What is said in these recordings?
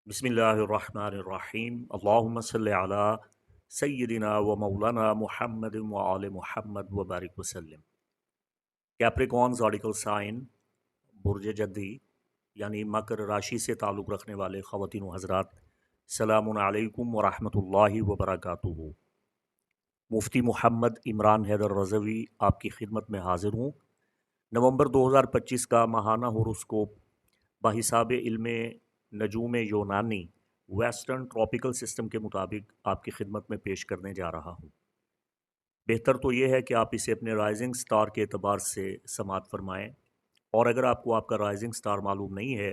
बिस्मिल्लाहिर्रहमानिर्रहीम अल्लाहुम्मा सल्लि अला सय्यिदिना व मौलाना मुहम्मद व आले मुहम्मद व बारिक वसल्लम। कैप्रिकॉन ज़ोडिकल साइन बुर्ज जद्दी यानी मकर राशि से ताल्लुक़ रखने वाले ख़वातीन व हज़रात, सलामुन अलैकुम व रहमतुल्लाहि व बरकातुहू। मुफ्ती मोहम्मद इमरान हैदर रज़वी आपकी खिदमत में हाज़िर हूँ। नवंबर 2025 का माहाना होरोस्कोप बाहिसाब इल्म नजूम यूनानी वेस्टर्न ट्रॉपिकल सिस्टम के मुताबिक आपकी खिदमत में पेश करने जा रहा हूँ। बेहतर तो ये है कि आप इसे अपने राइजिंग स्टार के एतबार से समात फरमाएँ, और अगर आपको आपका राइजिंग स्टार मालूम नहीं है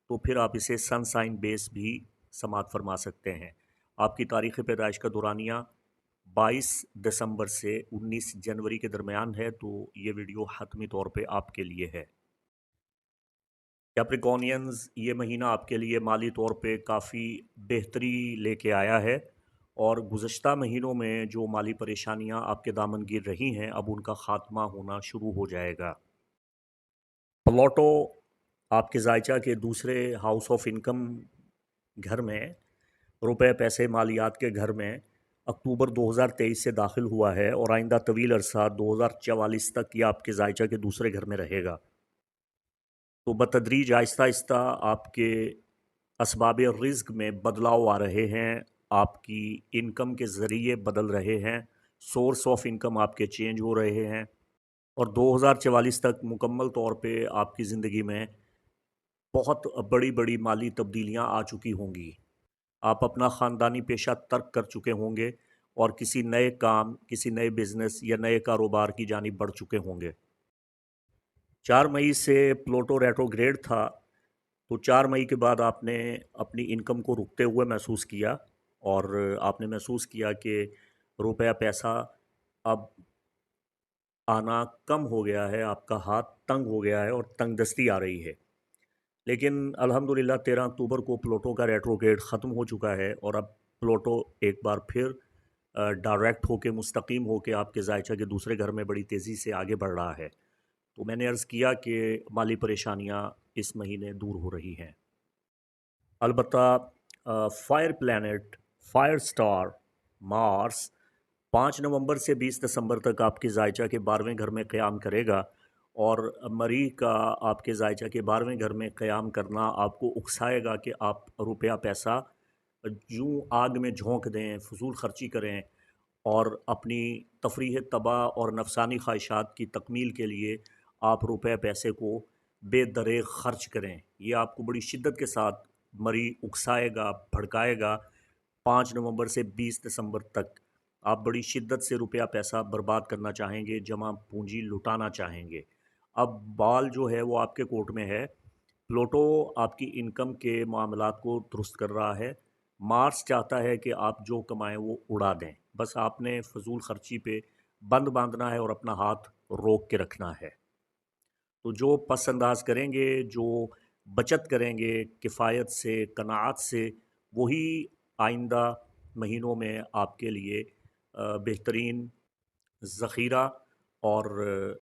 तो फिर आप इसे सन साइन बेस भी समात फरमा सकते हैं। आपकी तारीख़ पैदाइश का दुरानिया 22 दिसंबर से 19 जनवरी के दरमियान है, तो ये वीडियो हतमी तौर पे आपके लिए है। कैप्रिकॉनियंस, ये महीना आपके लिए माली तौर पे काफ़ी बेहतरी लेके आया है, और गुज़श्ता महीनों में जो माली परेशानियां आपके दामन गिर रही हैं, अब उनका ख़ात्मा होना शुरू हो जाएगा। प्लूटो आपके जायचा के दूसरे हाउस ऑफ इनकम घर में, रुपए पैसे मालियात के घर में अक्टूबर 2023 से दाखिल हुआ है, और आइंदा तवील अरसा 2044 तक ये आपके जायचा के दूसरे घर में रहेगा। तो बतदरीज आहिस्ता आहिस्ता आपके असबाब रिज़्क में बदलाव आ रहे हैं, आपकी इनकम के ज़रिए बदल रहे हैं, सोर्स ऑफ इनकम आपके चेंज हो रहे हैं, और 2044 तक मुकम्मल तौर पे आपकी ज़िंदगी में बहुत बड़ी बड़ी माली तब्दीलियां आ चुकी होंगी। आप अपना ख़ानदानी पेशा तर्क कर चुके होंगे और किसी नए काम, किसी नए बिज़नेस या नए कारोबार की जानिब बढ़ चुके होंगे। 4 मई से प्लूटो रेट्रोग्रेड था, तो 4 मई के बाद आपने अपनी इनकम को रुकते हुए महसूस किया, और आपने महसूस किया कि रुपया पैसा अब आना कम हो गया है, आपका हाथ तंग हो गया है और तंगदस्ती आ रही है। लेकिन अल्हम्दुलिल्लाह 13 अक्टूबर को प्लूटो का रेट्रोग्रेड ख़त्म हो चुका है, और अब प्लूटो एक बार फिर डायरेक्ट होके मुस्तकीम होके आपके जायचा के दूसरे घर में बड़ी तेज़ी से आगे बढ़ रहा है। तो मैंने अर्ज़ किया कि माली परेशानियां इस महीने दूर हो रही हैं। अलबत्ता fire planet, fire star Mars 5 नवंबर से 20 दिसंबर तक आपके जायचा के 12वें घर में क़याम करेगा, और मरीख़ का आपके जायचा के 12वें घर में क़याम करना आपको उकसाएगा कि आप रुपया पैसा यूँ आग में झोंक दें, फ़ुज़ूल ख़र्ची करें, और अपनी तफरीह तबाह और नफसानी ख्वाहिशात की तकमील के लिए आप रुपए पैसे को बेदरेग ख़र्च करें। ये आपको बड़ी शिद्दत के साथ मरी उकसाएगा, भड़काएगा। 5 नवंबर से 20 दिसंबर तक आप बड़ी शिद्दत से रुपया पैसा बर्बाद करना चाहेंगे, जमा पूंजी लुटाना चाहेंगे। अब बाल जो है वो आपके कोर्ट में है। प्लूटो आपकी इनकम के मामलात को दुरुस्त कर रहा है। मार्स चाहता है कि आप जो कमाएं वो उड़ा दें, बस आपने फजूल खर्ची पे बंद बांधना है और अपना हाथ रोक के रखना है। तो जो पस अंदाज करेंगे, जो बचत करेंगे किफ़ायत से, कनाअत से, वही आइंदा महीनों में आपके लिए बेहतरीन ज़ख़ीरा और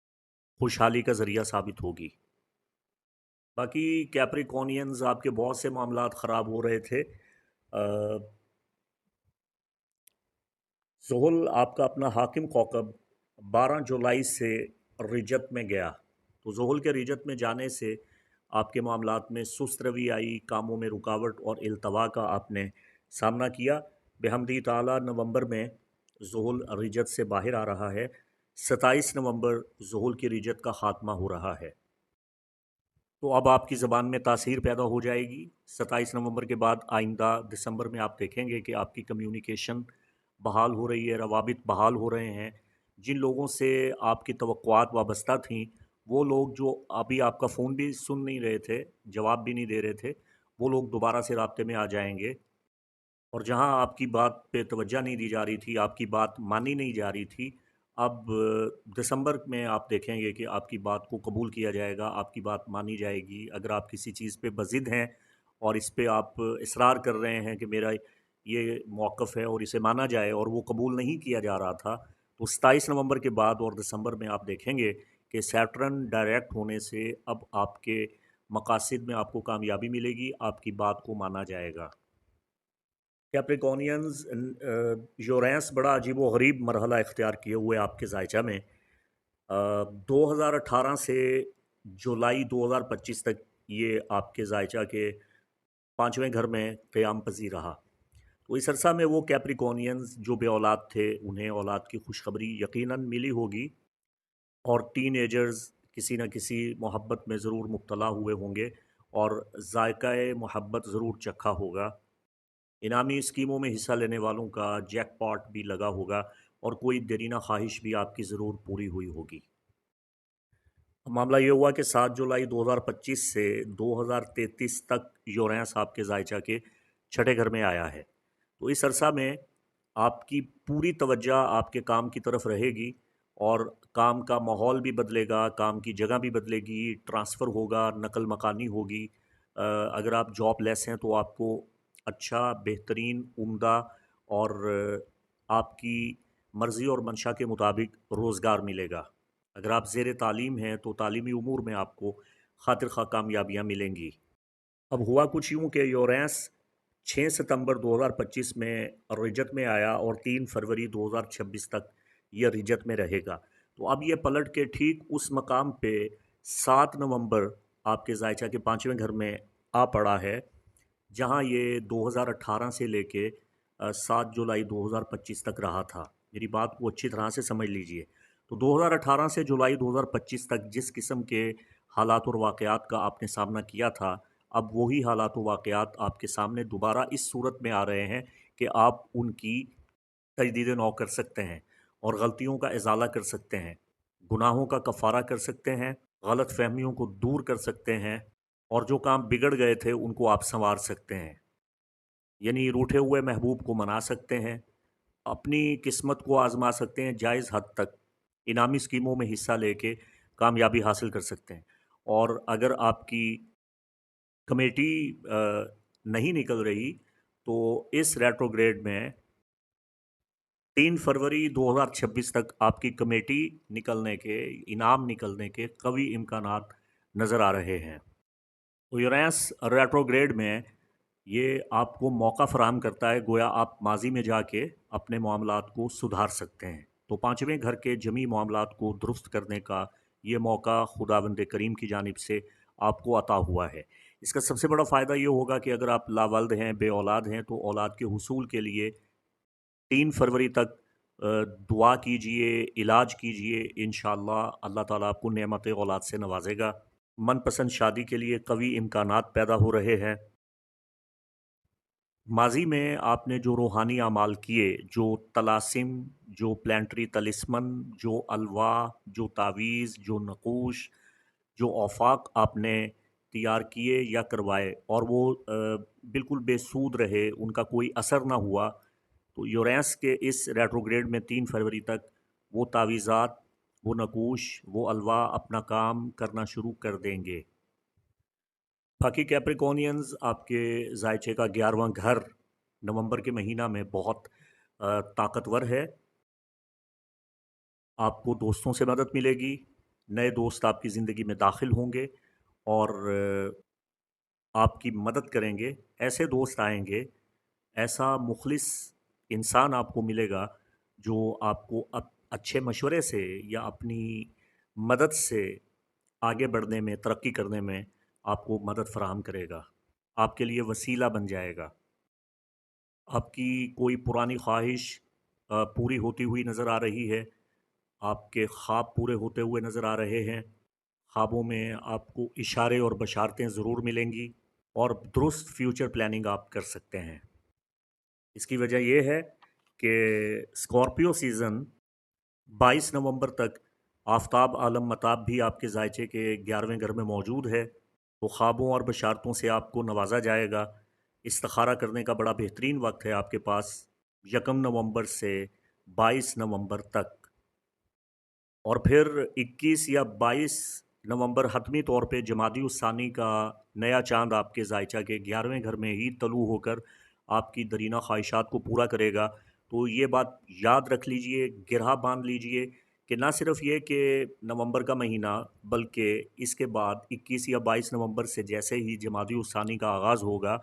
खुशहाली का ज़रिया साबित होगी। बाकी कैप्रिकॉनियंस, आपके बहुत से मामलात ख़राब हो रहे थे। ज़ुहुल आपका अपना हाकिम कौकब 12 जुलाई से रिजत में गया, तो ज़ुहुल के रिजत में जाने से आपके मामलात में सुस्त रवी आई, कामों में रुकावट और इल्तवा का आपने सामना किया। बेहमदी ताला नवंबर में ज़ुहुल रिजत से बाहर आ रहा है। 27 नवंबर ज़ुहुल की रिजत का ख़ात्मा हो रहा है। तो अब आपकी ज़बान में तासीर पैदा हो जाएगी। 27 नवंबर के बाद आइंदा दिसंबर में आप देखेंगे कि आपकी कम्युनिकेशन बहाल हो रही है, रवाबित बहाल हो रहे हैं। जिन लोगों से आपकी तवक्कुआत वाबस्ता थीं, वो लोग जो अभी आपका फ़ोन भी सुन नहीं रहे थे, जवाब भी नहीं दे रहे थे, वो लोग दोबारा से राब्ते में आ जाएंगे। और जहाँ आपकी बात पे तवज्जो नहीं दी जा रही थी, आपकी बात मानी नहीं जा रही थी, अब दिसंबर में आप देखेंगे कि आपकी बात को कबूल किया जाएगा, आपकी बात मानी जाएगी। अगर आप किसी चीज़ पे बज़िद हैं और इस पे आप इसरार कर रहे हैं कि मेरा ये मौक़िफ़ है और इसे माना जाए, और वो कबूल नहीं किया जा रहा था, तो 27 नवंबर के बाद और दिसंबर में आप देखेंगे कि सैटर्न डायरेक्ट होने से अब आपके मकासद में आपको कामयाबी मिलेगी, आपकी बात को माना जाएगा। कैप्रिकॉनियंस, यूरेनस बड़ा अजीब व गरीब मरहला इख्तियार किए हुए आपके जायचा में 2018 से जुलाई 2025 तक ये आपके जायचा के पाँचवें घर में क़याम पज़ीर रहा। तो इस अरसा में वो कैप्रिकॉनियंस जो बे औलाद थे उन्हें औलाद की खुशखबरी यकीनन मिली होगी, और टीनेजर्स किसी न किसी मोहब्बत में ज़रूर मुब्तला हुए होंगे और ज़ायक़ा मोहब्बत ज़रूर चखा होगा। इनामी स्कीमों में हिस्सा लेने वालों का जैकपॉट भी लगा होगा और कोई देरीना ख्वाहिश भी आपकी ज़रूर पूरी हुई होगी। मामला ये हुआ कि 7 जुलाई 2025 से 2033 तक यूरेनस आपके जायचा के छठे घर में आया है। तो इस अरसा में आपकी पूरी तवज्जो आपके काम की तरफ रहेगी और काम का माहौल भी बदलेगा, काम की जगह भी बदलेगी, ट्रांसफ़र होगा, नकल मकानी होगी। अगर आप जॉब लेस हैं तो आपको अच्छा, बेहतरीन, उम्दा और आपकी मर्ज़ी और मंशा के मुताबिक रोज़गार मिलेगा। अगर आप ज़ेर तालीम हैं तो तालीमी उमूर में आपको खातिर खा कामयाबियाँ मिलेंगी। अब हुआ कुछ यूँ कि यूरेनस 6 सितंबर 2025 में रिजत में आया और 3 फरवरी 2026 तक ये रिजत में रहेगा। तो अब ये पलट के ठीक उस मकाम पे 7 नवंबर आपके जायचा के पाँचवें घर में आ पड़ा है, जहाँ ये 2018 से लेके 7 जुलाई 2025 तक रहा था। मेरी बात को अच्छी तरह से समझ लीजिए। तो 2018 से जुलाई 2025 तक जिस किस्म के हालात और वाक़यात का आपने सामना किया था, अब वही हालात और वाक़यात आपके सामने दोबारा इस सूरत में आ रहे हैं कि आप उनकी तजदीद नौ कर सकते हैं और गलतियों का इज़ाला कर सकते हैं, गुनाहों का कफ़ारा कर सकते हैं, गलत फ़हमियों को दूर कर सकते हैं और जो काम बिगड़ गए थे उनको आप सँवार सकते हैं। यानी रूठे हुए महबूब को मना सकते हैं, अपनी किस्मत को आज़मा सकते हैं, जायज़ हद तक इनामी स्कीमों में हिस्सा लेके कामयाबी हासिल कर सकते हैं। और अगर आपकी कमेटी नहीं निकल रही तो इस रेट्रोग्रेड में 3 फरवरी 2026 तक आपकी कमेटी निकलने के, इनाम निकलने के कवी इम्कानात नज़र आ रहे हैं। तो यूरेनस रेट्रोग्रेड में ये आपको मौका फ़राहम करता है, गोया आप माजी में जाके अपने मामलात को सुधार सकते हैं। तो पाँचवें घर के जमी मामलात को दुरुस्त करने का ये मौका खुदावंद करीम की जानिब से आपको अता हुआ है। इसका सबसे बड़ा फ़ायदा ये होगा कि अगर आप लावालिद हैं, बे औलाद हैं, तो औलाद के हुसूल के लिए 3 फरवरी तक दुआ कीजिए, इलाज कीजिए। इंशाअल्लाह अल्लाह ताला आपको नेमत औलाद से नवाजेगा। मनपसंद शादी के लिए कवी इम्कानात पैदा हो रहे हैं। माजी में आपने जो रूहानी अमाल किए, जो तलासिम, जो प्लांटरी तलिस्मन, जो अलवा, जो तावीज़, जो नक़ूश, जो औफाक आपने तैयार किए या करवाए और वो बिल्कुल बेसूद रहे, उनका कोई असर ना हुआ, तो यूरेनस के इस रेट्रोग्रेड में 3 फरवरी तक वो तावीज़ात, वो नक़ूश, वो अलवा अपना काम करना शुरू कर देंगे। बाकी कैप्रिकॉनियंस, आपके जायचे का 11वां घर नवंबर के महीना में बहुत ताकतवर है। आपको दोस्तों से मदद मिलेगी, नए दोस्त आपकी ज़िंदगी में दाखिल होंगे और आपकी मदद करेंगे। ऐसे दोस्त आएंगे, ऐसा मुखलिस इंसान आपको मिलेगा जो आपको अच्छे मशवरे से या अपनी मदद से आगे बढ़ने में, तरक्की करने में आपको मदद फ़राहम करेगा, आपके लिए वसीला बन जाएगा। आपकी कोई पुरानी ख्वाहिश पूरी होती हुई नज़र आ रही है, आपके ख्वाब पूरे होते हुए नज़र आ रहे हैं, ख्वाबों में आपको इशारे और बशारतें ज़रूर मिलेंगी और दुरुस्त फ्यूचर प्लानिंग आप कर सकते हैं। इसकी वजह यह है कि स्कॉर्पियो सीज़न 22 नवंबर तक आफ़ताब आलम मताब भी आपके जायचे के 11वें घर में मौजूद है। तो ख्वाबों और बशारतों से आपको नवाजा जाएगा। इस्तिखारा करने का बड़ा बेहतरीन वक्त है आपके पास, 1 नवंबर से 22 नवंबर तक। और फिर 21 या 22 नवंबर हतमी तौर पे जमादी उस्सानी का नया चांद आपके जायचा के 11वें घर में ही तलू होकर आपकी दरीना ख्वाहिशात को पूरा करेगा। तो ये बात याद रख लीजिए, गिरहा बांध लीजिए کہ نہ صرف یہ کہ نومبر کا مہینہ، بلکہ اس کے بعد 21 یا 22 نومبر سے جیسے ہی جمادی الثانی کا آغاز ہوگا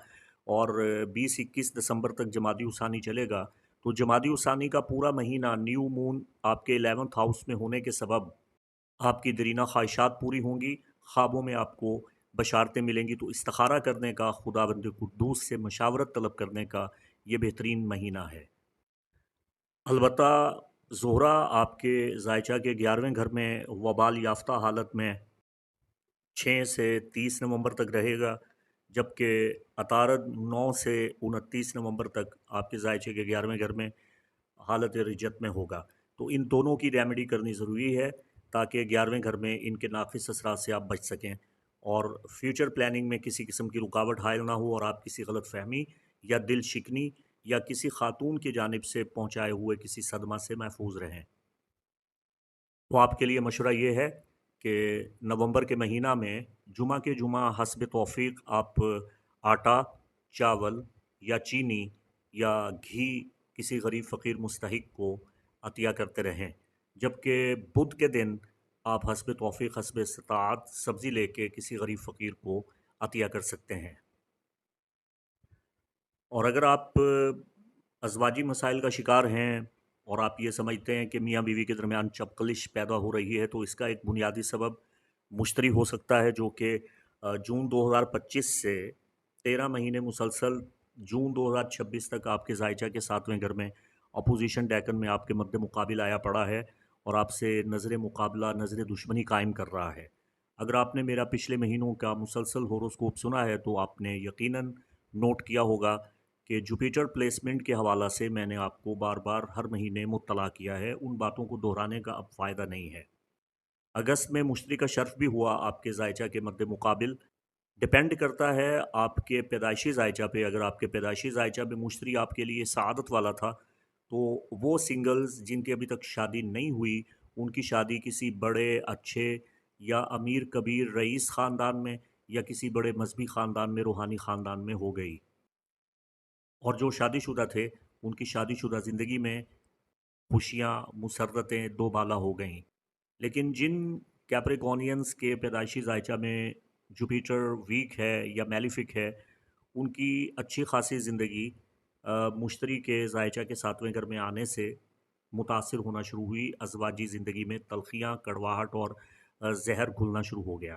اور 20-21 دسمبر تک جمادی الثانی چلے گا، تو جمادی الثانی کا پورا مہینہ نیو مون آپ کے 11th ہاؤس میں ہونے کے سبب آپ کی درینہ خواہشات پوری ہوں گی، خوابوں میں آپ کو بشارتیں ملیں گی، تو استخارہ کرنے کا، خداوند قدوس سے مشاورت طلب کرنے کا یہ بہترین مہینہ ہے۔ البتہ زہرہ آپ کے زائچہ کے 11ویں گھر میں وبال یافتہ حالت میں 6 سے 30 نومبر تک رہے گا، جبکہ عطارد 9 سے 29 نومبر تک آپ کے زائچے کے 11ویں گھر میں حالت رجت میں ہوگا۔ تو ان دونوں کی ریمیڈی کرنی ضروری ہے تاکہ 11ویں گھر میں ان کے ناقص اثرات سے آپ بچ سکیں اور فیوچر پلاننگ میں کسی قسم کی رکاوٹ حائل نہ ہو اور آپ کسی غلط فہمی یا دل شکنی یا کسی خاتون کی جانب سے پہنچائے ہوئے کسی صدمہ سے محفوظ رہیں۔ تو آپ کے لیے مشورہ یہ ہے کہ نومبر کے مہینہ میں جمعہ کے جمعہ حسب توفیق آپ آٹا، چاول یا چینی یا گھی کسی غریب فقیر مستحق کو عطیہ کرتے رہیں، جبکہ بدھ کے دن آپ حسب توفیق حسب استطاعت سبزی لے کے کسی غریب فقیر کو عطیہ کر سکتے ہیں۔ اور اگر آپ ازواجی مسائل کا شکار ہیں اور آپ یہ سمجھتے ہیں کہ میاں بیوی کے درمیان چپقلش پیدا ہو رہی ہے، تو اس کا ایک بنیادی سبب مشتری ہو سکتا ہے، جو کہ جون 2025 سے 13 مہینے مسلسل جون 2026 تک آپ کے زائچہ کے 7ویں گھر میں اپوزیشن ڈیکن میں آپ کے مد مقابل آیا پڑا ہے اور آپ سے نظر مقابلہ، نظر دشمنی قائم کر رہا ہے۔ اگر آپ نے میرا پچھلے مہینوں کا مسلسل ہوروسکوپ سنا ہے تو آپ نے یقیناً نوٹ کیا ہوگا کہ جوپیٹر پلیسمنٹ کے حوالہ سے میں نے آپ کو بار بار ہر مہینے مطلع کیا ہے، ان باتوں کو دہرانے کا اب فائدہ نہیں ہے۔ اگست میں مشتری کا شرف بھی ہوا آپ کے زائچہ کے مد مقابل، ڈپینڈ کرتا ہے آپ کے پیدائشی زائچہ پہ۔ اگر آپ کے پیدائشی زائچہ میں مشتری آپ کے لیے سعادت والا تھا تو وہ سنگلز جن کی ابھی تک شادی نہیں ہوئی، ان کی شادی کسی بڑے اچھے یا امیر کبیر رئیس خاندان میں یا کسی بڑے مذہبی خاندان میں، روحانی خاندان میں ہو گئی، اور جو شادی شدہ تھے ان کی شادی شدہ زندگی میں خوشیاں، مسرتیں دو بالا ہو گئیں۔ لیکن جن کیپریکونینز کے پیدائشی زائچہ میں جوپیٹر ویک ہے یا میلیفک ہے، ان کی اچھی خاصی زندگی مشتری کے زائچہ کے 7ویں گھر میں آنے سے متاثر ہونا شروع ہوئی، ازواجی زندگی میں تلخیاں، کڑواہٹ اور زہر گھلنا شروع ہو گیا۔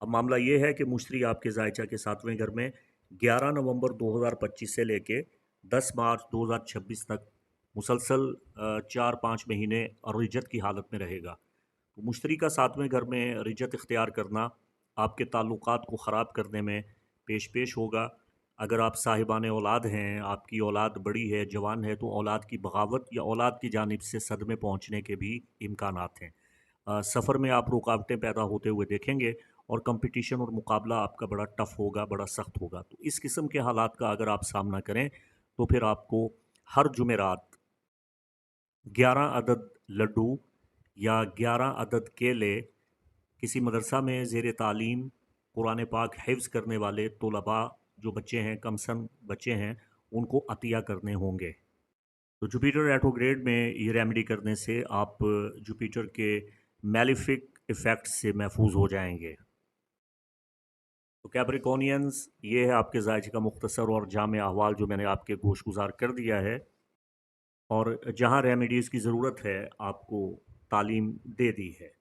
اب معاملہ یہ ہے کہ مشتری آپ کے زائچہ کے 7ویں گھر میں 11 نومبر 2025 سے لے کے 10 مارچ 2026 تک مسلسل 4-5 مہینے رجت کی حالت میں رہے گا۔ تو مشتری کا 7ویں گھر میں رجت اختیار کرنا آپ کے تعلقات کو خراب کرنے میں پیش ہوگا۔ اگر آپ صاحبان اولاد ہیں، آپ کی اولاد بڑی ہے، جوان ہے، تو اولاد کی بغاوت یا اولاد کی جانب سے صدمے پہنچنے کے بھی امکانات ہیں۔ سفر میں آپ رکاوٹیں پیدا ہوتے ہوئے دیکھیں گے اور کمپٹیشن اور مقابلہ آپ کا بڑا ٹف ہوگا، بڑا سخت ہوگا۔ تو اس قسم کے حالات کا اگر آپ سامنا کریں تو پھر آپ کو ہر جمعرات 11 عدد لڈو یا 11 عدد کیلے کسی مدرسہ میں زیر تعلیم قرآن پاک حفظ کرنے والے طلباء جو بچے ہیں، کم سن بچے ہیں، ان کو عطیہ کرنے ہوں گے۔ تو جوپیٹر ریٹروگریڈ میں یہ ریمیڈی کرنے سے آپ جوپیٹر کے میلیفک ایفیکٹ سے محفوظ ہو جائیں گے۔ تو کیپریکونینز، یہ ہے آپ کے زائچے کا مختصر اور جامع احوال جو میں نے آپ کے گوش گزار کر دیا ہے، اور جہاں ریمیڈیز کی ضرورت ہے آپ کو تعلیم دے دی ہے۔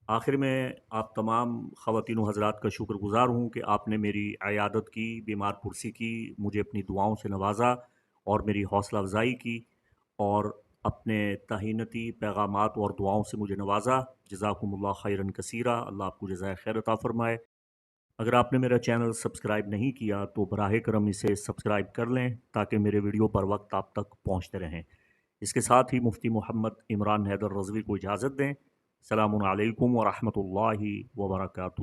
آخر میں آپ تمام خواتین و حضرات کا شکر گزار ہوں کہ آپ نے میری عیادت کی، بیمار پرسی کی، مجھے اپنی دعاؤں سے نوازا اور میری حوصلہ افزائی کی اور اپنے تہینتی پیغامات اور دعاؤں سے مجھے نوازا۔ جزاکم اللہ خیرا کثیرا، اللہ آپ کو جزائے خیر عطا فرمائے۔ اگر آپ نے میرا چینل سبسکرائب نہیں کیا تو براہ کرم اسے سبسکرائب کر لیں تاکہ میرے ویڈیو پر وقت آپ تک پہنچتے رہیں۔ اس کے ساتھ ہی مفتی محمد عمران حیدر رضوی کو اجازت دیں۔ السلام علیکم ورحمۃ اللہ وبرکاتہ۔